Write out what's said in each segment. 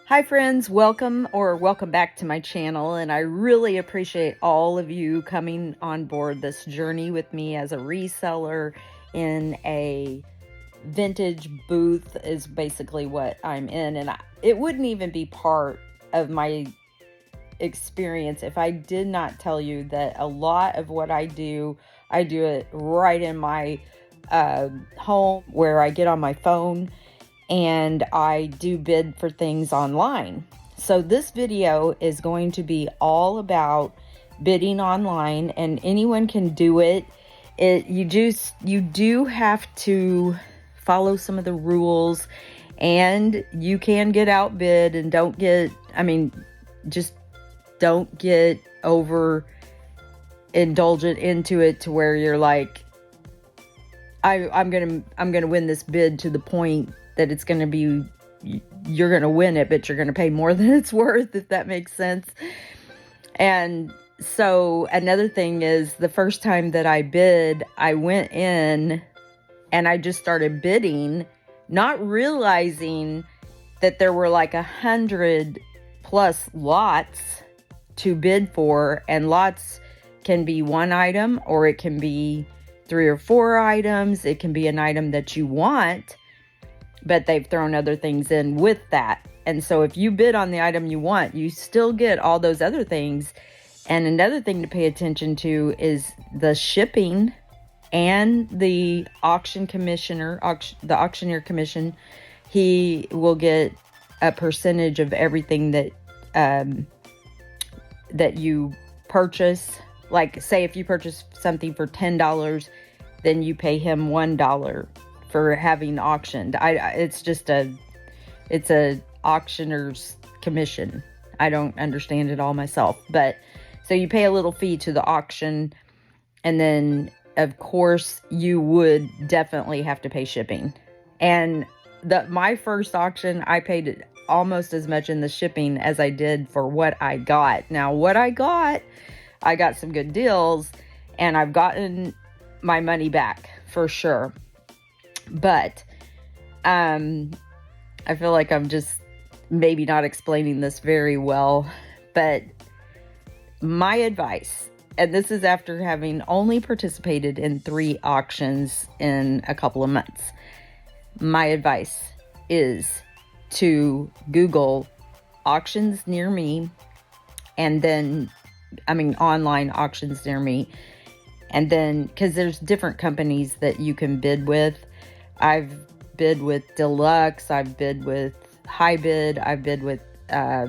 Hi friends, welcome back to my channel, and I really appreciate all of you coming on board this journey with me as a reseller in a vintage booth is basically what I'm in. And it wouldn't even be part of my experience if I did not tell you that a lot of what I do it right in my home, where I get on my phone and I do bid for things online. So this video is going to be all about bidding online, and anyone can do it. You do have to follow some of the rules, and you can get outbid, and just don't get over indulgent into it to where you're like, I'm gonna win this bid to the point that it's going to be, you're going to win it, but you're going to pay more than it's worth, if that makes sense. And so another thing is, the first time that I bid, I went in and I just started bidding, not realizing that there were like 100 plus lots to bid for, and lots can be one item, or it can be 3 or 4 items. It can be an item that you want, but they've thrown other things in with that. And so if you bid on the item you want, you still get all those other things. And another thing to pay attention to is the shipping and the auctioneer commission. He will get a percentage of everything that that you purchase. Like, say if you purchase something for $10, then you pay him $1 for having auctioned. It's a auctioneer's commission. I don't understand it all myself, but so you pay a little fee to the auction, and then of course you would definitely have to pay shipping. And my first auction, I paid almost as much in the shipping as I did for what I got. Now what I got some good deals, and I've gotten my money back for sure. But I feel like I'm just maybe not explaining this very well. But my advice, and this is after having only participated in 3 auctions in a couple of months, my advice is to Google auctions near me, and then, online auctions near me. And then, because there's different companies that you can bid with. I've bid with Deluxe, I've bid with HIBID, I've bid with, I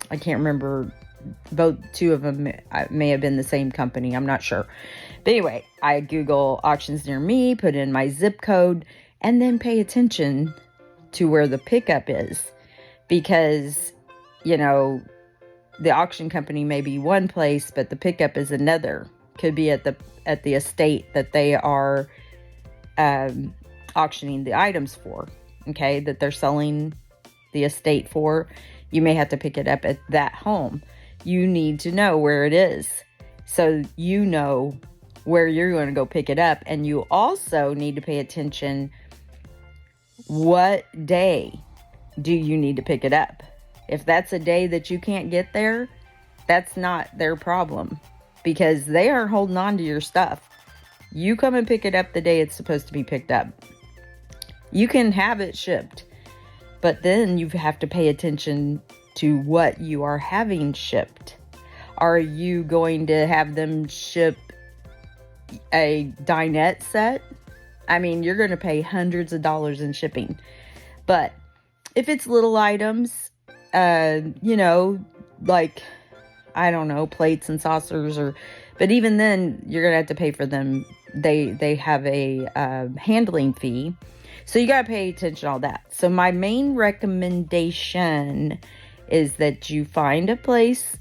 can't remember, both 2 of them may have been the same company, I'm not sure. But anyway, I Google auctions near me, put in my zip code, and then pay attention to where the pickup is. Because, the auction company may be one place, but the pickup is another. Could be at the estate that they are auctioning the items for, okay, that they're selling the estate for. You may have to pick it up at that home. You need to know where it is, so you know where you're going to go pick it up. And you also need to pay attention, what day do you need to pick it up? If that's a day that you can't get there, that's not their problem, because they are holding on to your stuff. You come and pick it up the day it's supposed to be picked up. You can have it shipped, but then you have to pay attention to what you are having shipped. Are you going to have them ship a dinette set? You're going to pay hundreds of dollars in shipping. But if it's little items, like, I don't know, plates and saucers, but even then you're gonna have to pay for them. They have a handling fee, so you gotta pay attention to all that. So my main recommendation is that you find a place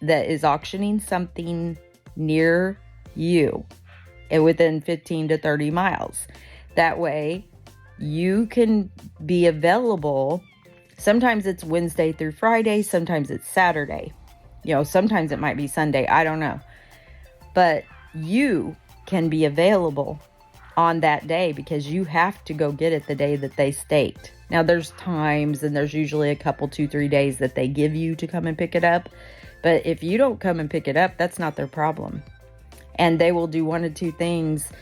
that is auctioning something near you, and within 15 to 30 miles. That way you can be available. Sometimes it's Wednesday through Friday, sometimes it's Saturday. Sometimes it might be Sunday, I don't know. But you can be available on that day, because you have to go get it the day that they state. Now there's times, and there's usually a couple, 2-3 days that they give you to come and pick it up. But if you don't come and pick it up, that's not their problem. And they will do one of two things.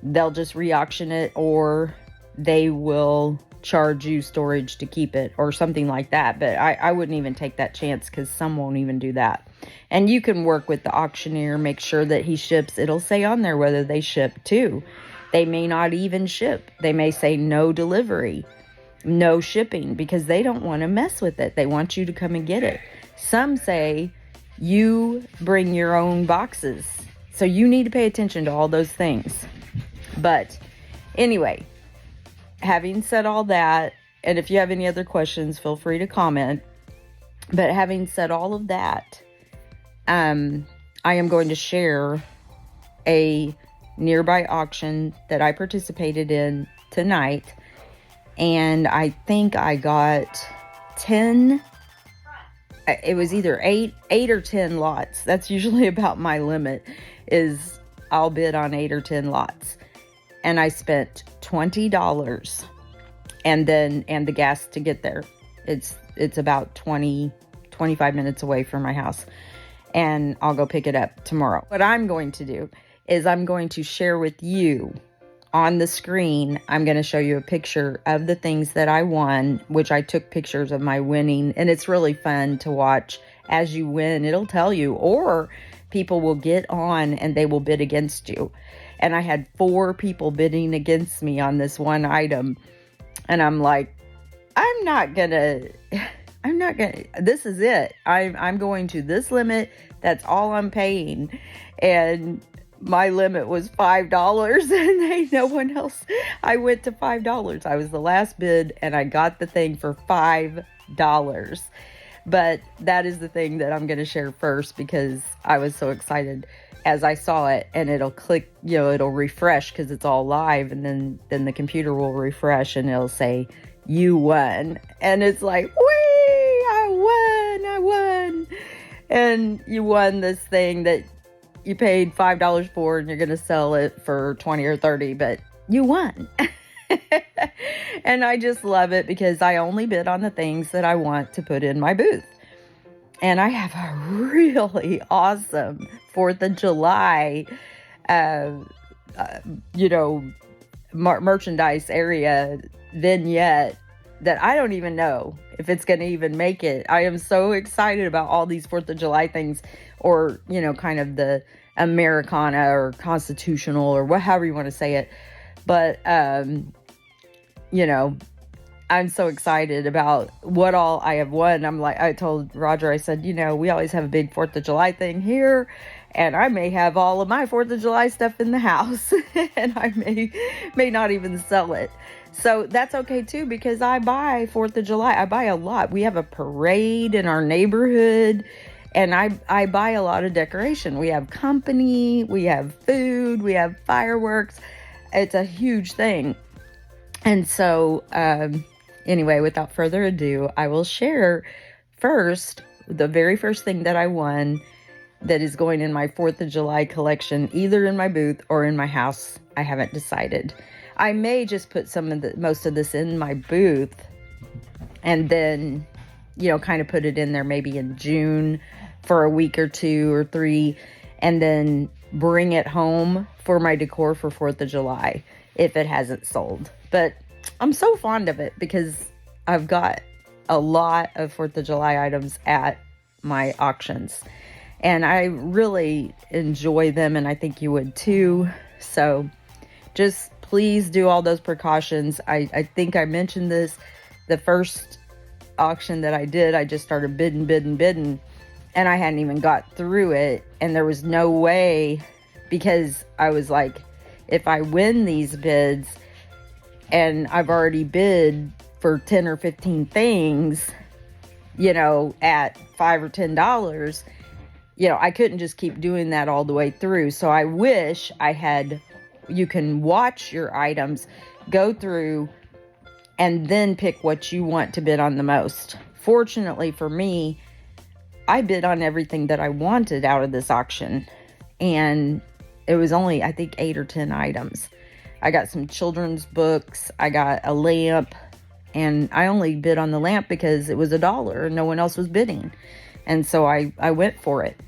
They'll just re-auction it, or they will charge you storage to keep it, or something like that. But I wouldn't even take that chance, because some won't even do that. And you can work with the auctioneer, make sure that he ships. It'll say on there whether they ship too. They may not even ship. They may say no delivery, no shipping, because they don't want to mess with it. They want you to come and get it. Some say you bring your own boxes. So you need to pay attention to all those things. But anyway, having said all that, and if you have any other questions, feel free to comment. But having said all of that, I am going to share a nearby auction that I participated in tonight. And I think I got 10, it was either 8 or 10 lots. That's usually about my limit, is I'll bid on 8 or 10 lots. And I spent $20 and the gas to get there. It's about 25 minutes away from my house. And I'll go pick it up tomorrow. What I'm going to do is I'm going to share with you on the screen. I'm going to show you a picture of the things that I won, which I took pictures of my winning. And it's really fun to watch as you win. It'll tell you, or people will get on and they will bid against you. And I had 4 people bidding against me on this one item. And I'm like, this is it. I'm going to this limit. That's all I'm paying. And my limit was $5, and no one else. I went to $5. I was the last bid, and I got the thing for $5. But that is the thing that I'm going to share first, because I was so excited as I saw it. And it'll click, it'll refresh, because it's all live, and then the computer will refresh and it'll say you won. And it's like, whee, I won. And you won this thing that you paid $5 for, and you're going to sell it for 20 or 30, but you won. And I just love it, because I only bid on the things that I want to put in my booth. And I have a really awesome 4th of July, merchandise area vignette that I don't even know if it's going to even make it. I am so excited about all these 4th of July things, or, kind of the Americana or constitutional, or however you want to say it. But, I'm so excited about what all I have won. I told Roger, I said, we always have a big 4th of July thing here, and I may have all of my 4th of July stuff in the house, and I may not even sell it. So that's okay too, because I buy 4th of July. I buy a lot. We have a parade in our neighborhood, and I buy a lot of decoration. We have company, we have food, we have fireworks. It's a huge thing. And so, anyway, without further ado, I will share first, the very first thing that I won that is going in my 4th of July collection, either in my booth or in my house. I haven't decided. I may just put most of this in my booth, and then, kind of put it in there maybe in June for a week or 2 or 3, and then bring it home for my decor for 4th of July if it hasn't sold. But I'm so fond of it, because I've got a lot of 4th of July items at my auctions, and I really enjoy them, and I think you would too. So just please do all those precautions. I think I mentioned this, the first auction that I did, I just started bidding, and I hadn't even got through it, and there was no way, because I was like, if I win these bids and I've already bid for 10 or 15 things, at $5 or $10, I couldn't just keep doing that all the way through. So I wish I had, you can watch your items, go through, and then pick what you want to bid on the most. Fortunately for me, I bid on everything that I wanted out of this auction, and it was only, I think, 8 or 10 items. I got some children's books. I got a lamp. And I only bid on the lamp because it was $1 and no one else was bidding. And so I went for it.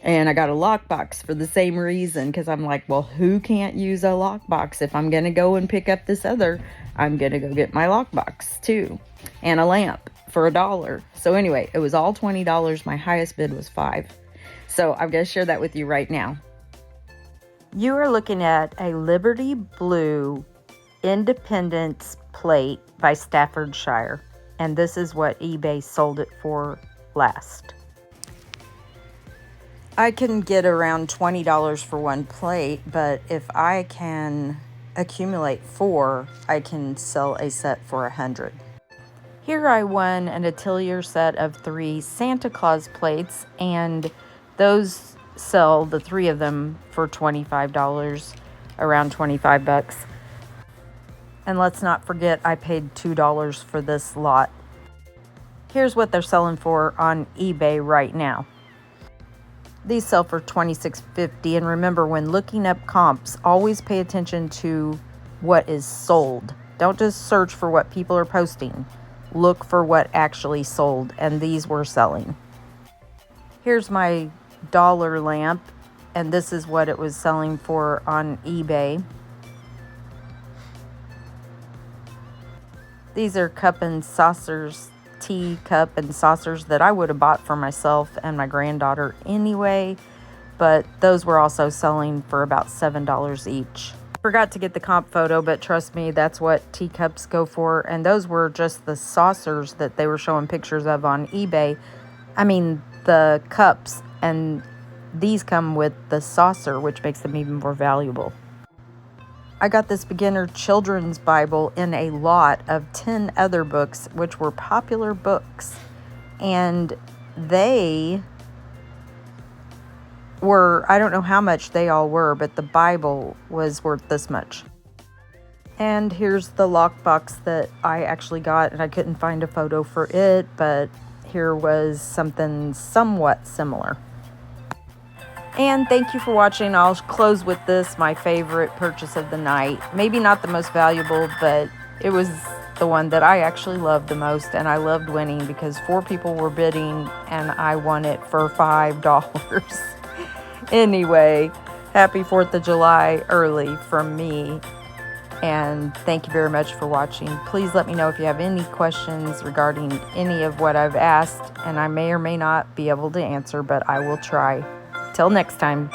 And I got a lockbox for the same reason, because I'm like, well, who can't use a lockbox? If I'm going to go and pick up this other, I'm going to go get my lockbox too. And a lamp for $1. So anyway, it was all $20. My highest bid was $5. So I'm going to share that with you right now. You are looking at a Liberty Blue Independence plate by Staffordshire. And this is what eBay sold it for last. I can get around $20 for one plate, but if I can accumulate 4, I can sell a set for $100. Here I won an Atelier set of 3 Santa Claus plates, and those sell, the 3 of them, for $25, around 25 bucks. And let's not forget, I paid $2 for this lot. Here's what they're selling for on eBay right now. These sell for $26.50, and remember, when looking up comps, always pay attention to what is sold. Don't just search for what people are posting. Look for what actually sold, and these were selling. Here's my dollar lamp, and this is what it was selling for on eBay. These are cup and saucers, tea cup and saucers that I would have bought for myself and my granddaughter anyway, but those were also selling for about $7 each. Forgot to get the comp photo, but trust me, that's what teacups go for. And those were just the saucers that they were showing pictures of on eBay. I mean, the cups, and these come with the saucer, which makes them even more valuable. I got this beginner children's Bible in a lot of 10 other books, which were popular books. And they were, I don't know how much they all were, but the Bible was worth this much. And here's the lockbox that I actually got, and I couldn't find a photo for it, but here was something somewhat similar. And thank you for watching. I'll close with this, my favorite purchase of the night. Maybe not the most valuable, but it was the one that I actually loved the most, and I loved winning because 4 people were bidding and I won it for $5. Anyway, happy 4th of July early from me, and thank you very much for watching. Please let me know if you have any questions regarding any of what I've asked, and I may or may not be able to answer, but I will try. Till next time.